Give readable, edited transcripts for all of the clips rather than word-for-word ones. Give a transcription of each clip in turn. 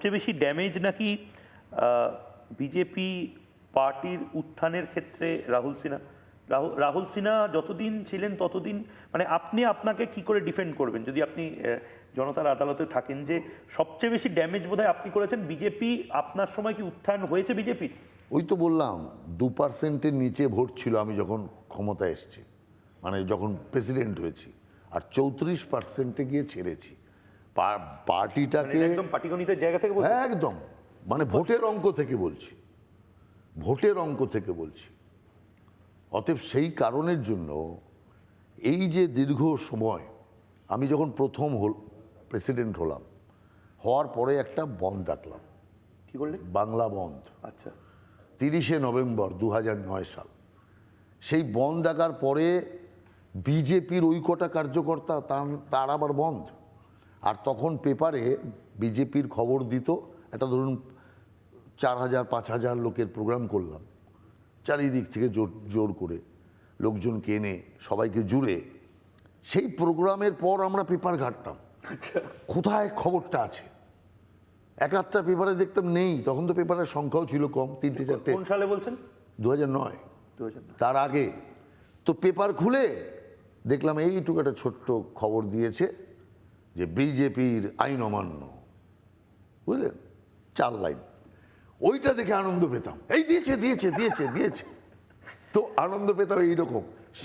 সবচেয়ে বেশি ড্যামেজ নাকি বিজেপি পার্টির উত্থানের ক্ষেত্রে রাহুল সিনহা যতদিন ছিলেন ততদিন, মানে আপনি আপনাকে কি করে ডিফেন্ড করবেন যদি আপনি জনতার আদালতে থাকেন, যে সবচেয়ে বেশি ড্যামেজ বোধহয় আপনি করেছেন বিজেপি? আপনার সময় কি উত্থান হয়েছে বিজেপির? ওই তো বললাম 2%-এর নিচে ভোট ছিল আমি যখন ক্ষমতায় এসেছি, মানে যখন প্রেসিডেন্ট হয়েছি, আর 34%-এ গিয়ে ছেড়েছি পার্টিটাকে। একদম পাটিগণিতের জায়গা থেকে বলছেন? একদম, মানে ভোটের অঙ্ক থেকে বলছি, ভোটের অঙ্ক থেকে বলছি। অতএব সেই কারণের জন্য এই যে দীর্ঘ সময়, আমি যখন প্রথম প্রেসিডেন্ট হলাম, হওয়ার পরে একটা বন্ধ ডাকলাম। কি করলেন? বাংলা বন্ধ। আচ্ছা। 30শে নভেম্বর 2009 সাল। সেই বন্ধ ডাকার পরে বিজেপির ওই কটা কার্যকর্তা তার আবার বন্ধ। আর তখন পেপারে বিজেপির খবর দিত, একটা ধরুন 4000-5000 লোকের প্রোগ্রাম করলাম, চারিদিক থেকে জোর করে লোকজনকে এনে সবাইকে জুড়ে, সেই প্রোগ্রামের পর আমরা পেপার ঘাঁটতাম কোথায় খবরটা আছে। এক আধটা পেপারে দেখতাম নেই, তখন তো পেপারের সংখ্যাও ছিল কম, 3-4টে। কোন সালে বলছেন? 2009। তার আগে তো পেপার খুলে দেখলাম এইটুকু একটা ছোট্ট খবর দিয়েছে যে বিজেপির আইন অমান্য, বুঝলেন, 4 লাইন। ওইটা দেখে আনন্দ পেতাম, এই দিয়েছে দিয়েছে দিয়েছে দিয়েছে, তো আনন্দ পেতাম এইরকম।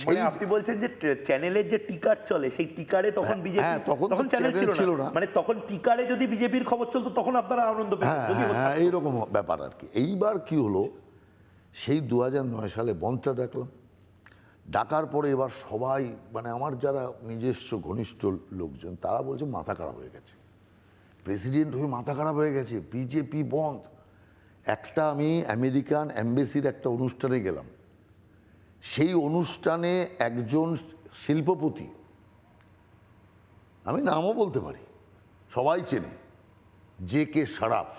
মানে আপনি বলছেন যে চ্যানেলের যে টিকার চলে, সেই টিকারে তখন বিজেপি, তখন চ্যানেল ছিল না, মানে তখন টিকারে যদি বিজেপির খবর চলতো তখন আপনারা আনন্দ পেতেন। হ্যাঁ, এইরকম ব্যাপার আর কি। এইবার কি হলো, সেই 2009 সালে বন্ধটা ডাকলাম, ডাকার পরে এবার সবাই, মানে আমার যারা নিজস্ব ঘনিষ্ঠ লোকজন, তারা বলছে মাথা খারাপ হয়ে গেছে, প্রেসিডেন্ট হয়ে মাথা খারাপ হয়ে গেছে, বিজেপি বন্ধ। একটা আমি আমেরিকান এমবেসির একটা অনুষ্ঠানে গেলাম, সেই অনুষ্ঠানে একজন শিল্পপতি, আমি নামও বলতে পারি, সবাই চেনে, JK শরাফ,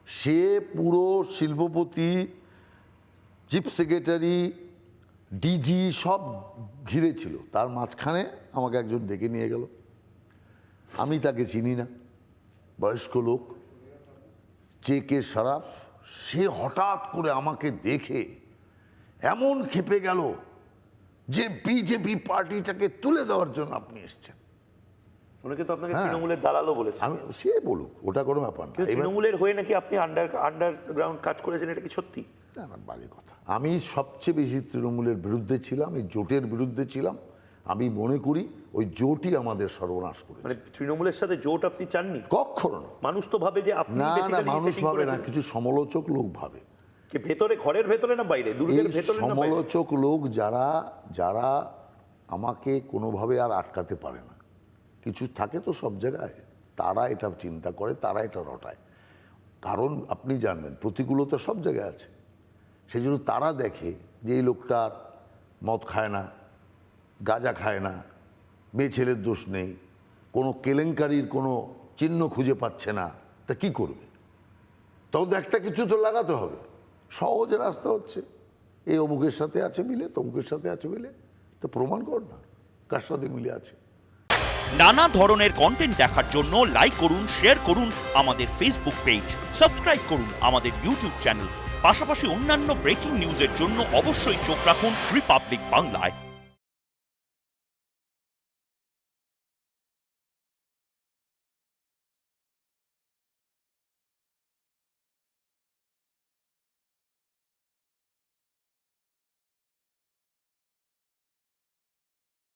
সে পুরো শিল্পপতি, চিফ সেক্রেটারি, ডিজি সব ঘিরে ছিল, তার মাঝখানে আমাকে একজন ডেকে নিয়ে গেল। আমি তাকে চিনি না, বয়স্ক লোক, JK শরাফ। সে হঠাৎ করে আমাকে দেখে এমন ক্ষেপে গেল যে বিজেপি পার্টিটাকে তুলে দেওয়ার জন্য আপনি এসছেন। অনেকে তো আপনাকে তৃণমূলের দালালও বলেছে। আমি, সে বলুক, ওটা কোনো ব্যাপার না। তৃণমূলের হয়ে নাকি আপনি আন্ডারগ্রাউন্ড কাজ করেছেন, এটা কি সত্যি? না, বাজে কথা। আমি সবচেয়ে বেশি তৃণমূলের বিরুদ্ধে ছিলাম, এই জোটের বিরুদ্ধে ছিলাম। আমি মনে করি ওই জোটই আমাদের সর্বনাশ করেছে। মানে তৃণমূলের সাথে জোট আপনি চাননি? কখনো না। মানুষ তো ভাবে যে আপনি, না, মানুষ ভাবে না, কিছু সমালোচক লোক ভাবে। ভেতরে, ঘরের ভেতরে না বাইরে, দুর্গের ভেতরে না বাইরে? সমালোচক লোক যারা আমাকে কোনোভাবে আর আটকাতে পারে না, কিছু থাকে তো সব জায়গায়, তারা এটা চিন্তা করে, তারা এটা রটায়। কারণ আপনি জানবেন প্রতিকূলতা সব জায়গায় আছে, সেই জন্য তারা দেখে যে এই লোকটার মদ খায় না, গাঁজা খায় না, মেয়ে ছেলের দোষ নেই, কোনো কেলেঙ্কারির কোনো চিহ্ন খুঁজে পাচ্ছে না, তা কি করবে? তখন তো একটা কিছু তো লাগাতে হবে। সহজ রাস্তা হচ্ছে, এই অমুকের সাথে আছে মিলে, তমুকের সাথে আছে মিলে, তো প্রমাণ কর না কার সাথে মিলে আছে। নানা ধরনের কন্টেন্ট দেখার জন্য লাইক করুন, শেয়ার করুন আমাদের ফেসবুক পেজ, সাবস্ক্রাইব করুন আমাদের ইউটিউব চ্যানেল। পাশাপাশি অন্যান্য ব্রেকিং নিউজের জন্য অবশ্যই চোখ রাখুন রিপাবলিক বাংলায়।